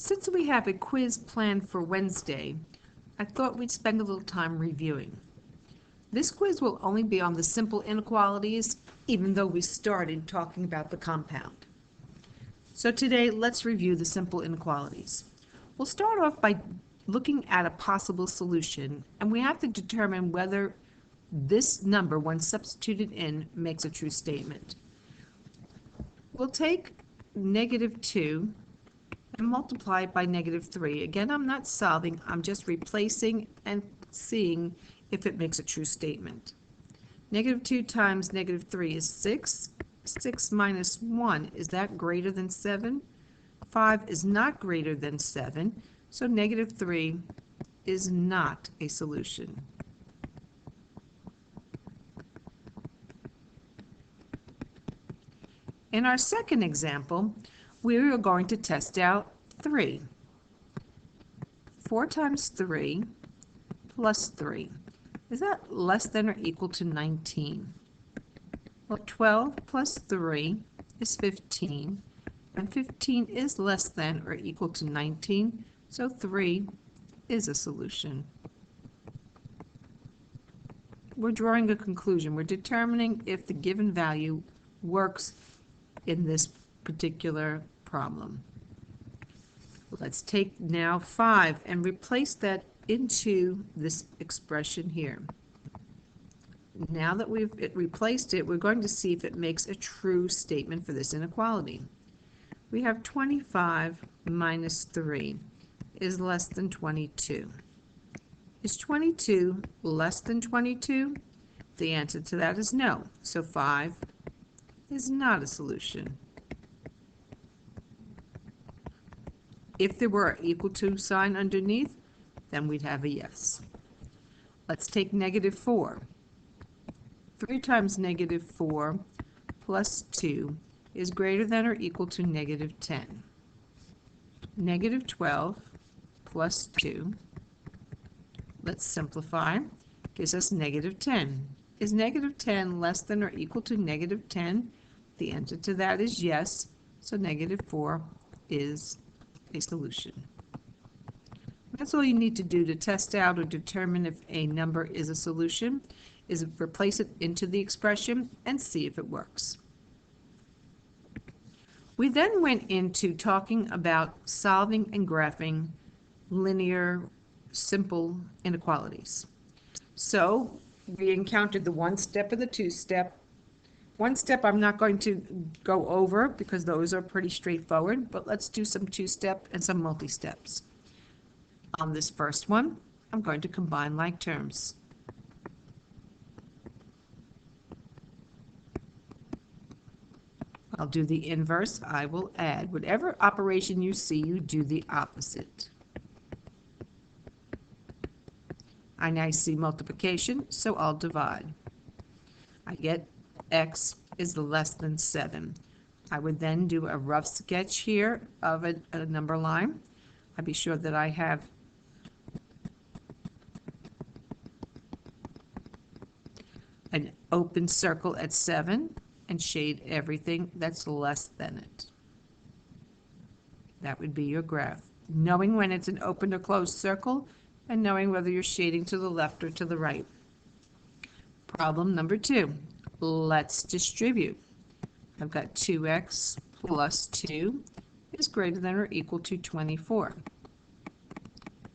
Since we have a quiz planned for Wednesday, I thought we'd spend a little time reviewing. This quiz will only be on the simple inequalities, even though we started talking about the compound. So today, let's review the simple inequalities. We'll start off by looking at a possible solution, and we have to determine whether this number, when substituted in, makes a true statement. We'll take -2 and multiply it by -3. Again, I'm not solving, I'm just replacing and seeing if it makes a true statement. -2 times -3 is 6. 6 minus 1, is that greater than 7? 5 is not greater than 7, so -3 is not a solution. In our second example, we are going to test out 3. 4 times 3 plus 3. Is that less than or equal to 19? Well, 12 plus 3 is 15, and 15 is less than or equal to 19, so 3 is a solution. We're drawing a conclusion. We're determining if the given value works in this particular problem. Let's take now 5 and replace that into this expression here. Now that we've replaced it, we're going to see if it makes a true statement for this inequality. We have 25 minus 3 is less than 22. Is 22 less than 22? The answer to that is no. So 5 is not a solution. If there were an equal to sign underneath, then we'd have a yes. Let's take -4. 3 times -4 plus 2 is greater than or equal to -10. -12 plus 2, let's simplify, gives us -10. Is -10 less than or equal to -10? The answer to that is yes, so -4 is a solution. That's all you need to do to test out or determine if a number is a solution, is replace it into the expression and see if it works. We then went into talking about solving and graphing linear simple inequalities. So we encountered the one step and the two step. One step I'm not going to go over because those are pretty straightforward, but let's do some two-step and some multi-steps. On this first one, I'm going to combine like terms. I'll do the inverse. I will add. Whatever operation you see, you do the opposite. I now see multiplication, so I'll divide. I get x is less than 7. I would then do a rough sketch here of a number line. I'll be sure that I have an open circle at 7 and shade everything that's less than it. That would be your graph. Knowing when it's an open or closed circle and knowing whether you're shading to the left or to the right. Problem number 2. Let's distribute. I've got 2x plus 2 is greater than or equal to 24.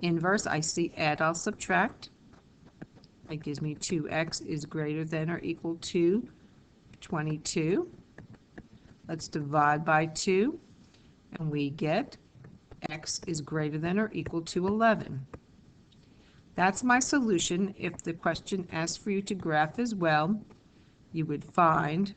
Inverse, I see add, I'll subtract. That gives me 2x is greater than or equal to 22. Let's divide by 2, and we get x is greater than or equal to 11. That's my solution. If the question asks for you to graph as well, you would find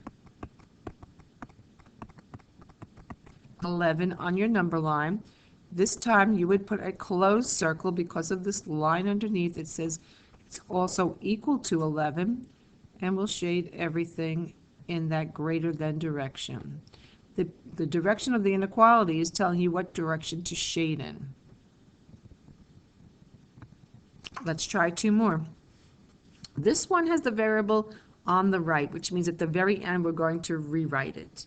11 on your number line. This time you would put a closed circle because of this line underneath. It says it's also equal to 11, and we'll shade everything in that greater than direction. The direction of the inequality is telling you what direction to shade in. Let's try 2 more. This one has the variable on the right, which means at the very end we're going to rewrite it.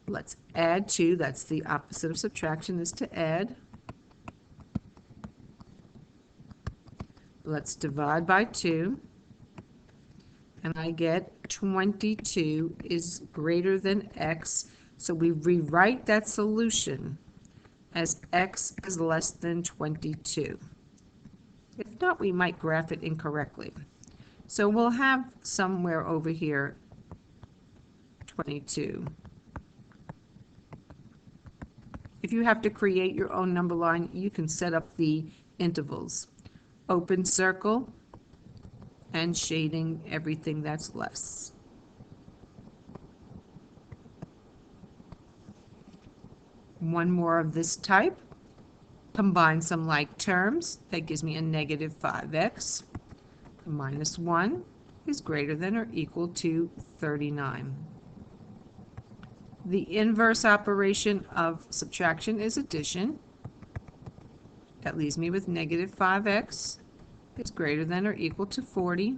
Let's add 2. That's the opposite of subtraction, is to add. Let's divide by 2. And I get 22 is greater than x. So we rewrite that solution as x is less than 22. If not, we might graph it incorrectly. So we'll have somewhere over here 22. If you have to create your own number line, you can set up the intervals. Open circle and shading everything that's less. One more of this type. Combine some like terms. That gives me a negative 5x. Minus 1 is greater than or equal to 39. The inverse operation of subtraction is addition. That leaves me with negative 5x is greater than or equal to 40.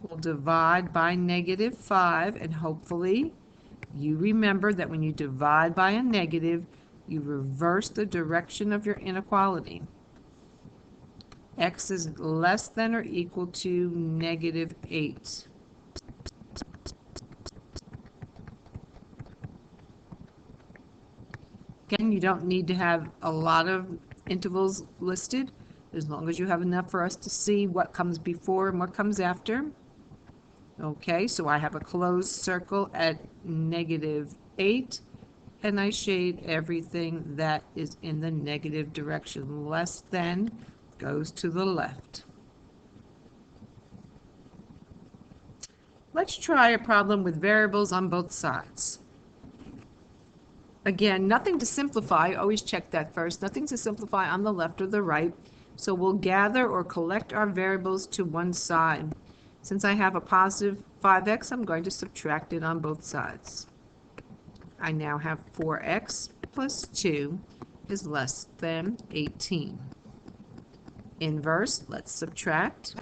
We'll divide by negative 5, and hopefully you remember that when you divide by a negative, you reverse the direction of your inequality. X is less than or equal to negative 8. Again, you don't need to have a lot of intervals listed, as long as you have enough for us to see what comes before and what comes after. Okay, so I have a closed circle at negative 8, and I shade everything that is in the negative direction. Less than goes to the left. Let's try a problem with variables on both sides. Again, nothing to simplify. Always check that first. Nothing to simplify on the left or the right. So we'll gather or collect our variables to one side. Since I have a positive 5x, I'm going to subtract it on both sides. I now have 4x plus 2 is less than 18. Inverse, let's subtract.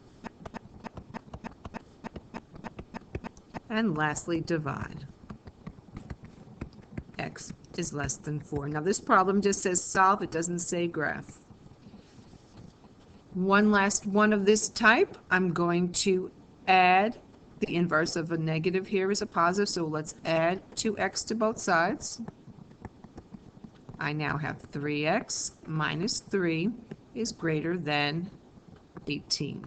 And lastly, divide. X is less than 4. Now this problem just says solve, it doesn't say graph. One last one of this type, I'm going to add the inverse of a negative here is a positive, so let's add 2x to both sides. I now have 3x minus 3 is greater than 18.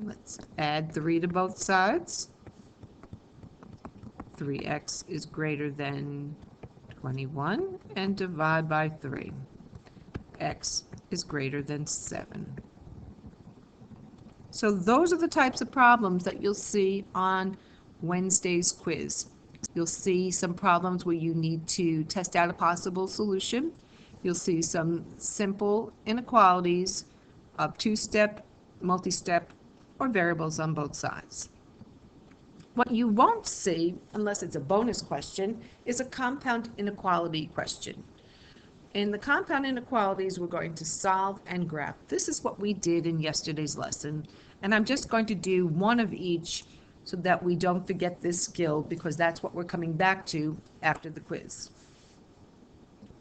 Let's add 3 to both sides. 3x is greater than 21, and divide by 3. X is greater than 7. So those are the types of problems that you'll see on Wednesday's quiz. You'll see some problems where you need to test out a possible solution. You'll see some simple inequalities of two-step, multi-step, or variables on both sides. What you won't see, unless it's a bonus question, is a compound inequality question. In the compound inequalities, we're going to solve and graph. This is what we did in yesterday's lesson, and I'm just going to do one of each so that we don't forget this skill, because that's what we're coming back to after the quiz.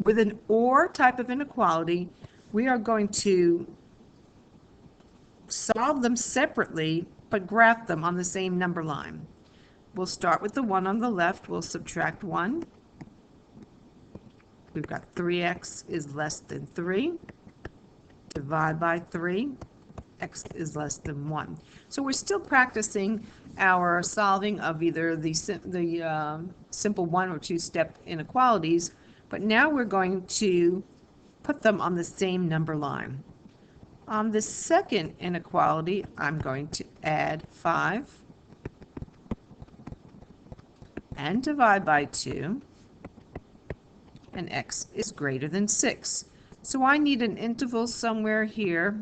With an OR type of inequality, we are going to solve them separately, but graph them on the same number line. We'll start with the one on the left. We'll subtract 1. We've got 3x is less than 3. Divide by 3. X is less than 1. So we're still practicing our solving of either the simple one or two-step inequalities, but now we're going to put them on the same number line. On the second inequality, I'm going to add 5 and divide by 2, and x is greater than 6. So I need an interval somewhere here.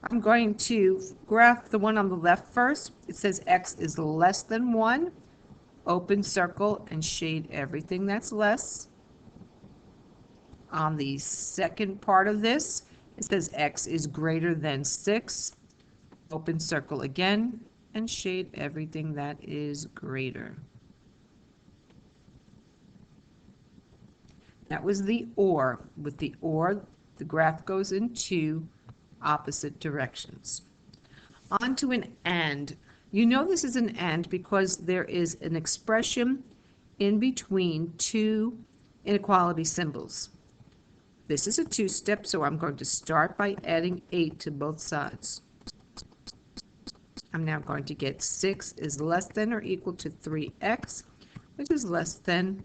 I'm going to graph the one on the left first. It says x is less than 1. Open circle and shade everything that's less. On the second part of this, it says x is greater than 6. Open circle again and shade everything that is greater. That was the or. With the or, the graph goes in two opposite directions. On to an and. You know this is an and because there is an expression in between two inequality symbols. This is a two-step, so I'm going to start by adding 8 to both sides. I'm now going to get 6 is less than or equal to 3x, which is less than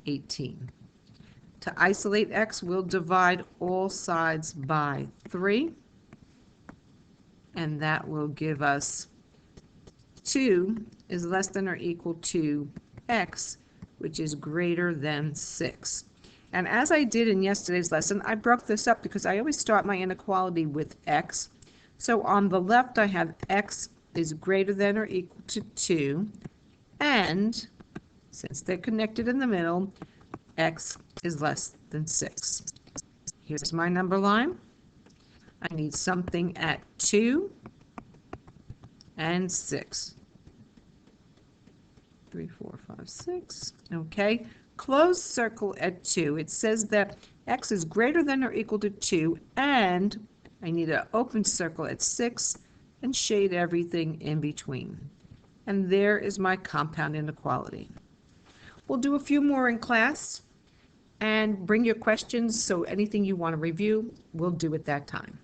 18. To isolate x, we'll divide all sides by 3, and that will give us 2 is less than or equal to x, which is greater than 6. And as I did in yesterday's lesson, I broke this up because I always start my inequality with x. So on the left, I have x is greater than or equal to 2, and since they're connected in the middle, x is less than 6. Here's my number line. I need something at 2 and 6. 3, 4, 5, 6. Okay. Closed circle at 2. It says that x is greater than or equal to 2, and I need an open circle at 6 and shade everything in between. And there is my compound inequality. We'll do a few more in class, and bring your questions, so anything you want to review, we'll do at that time.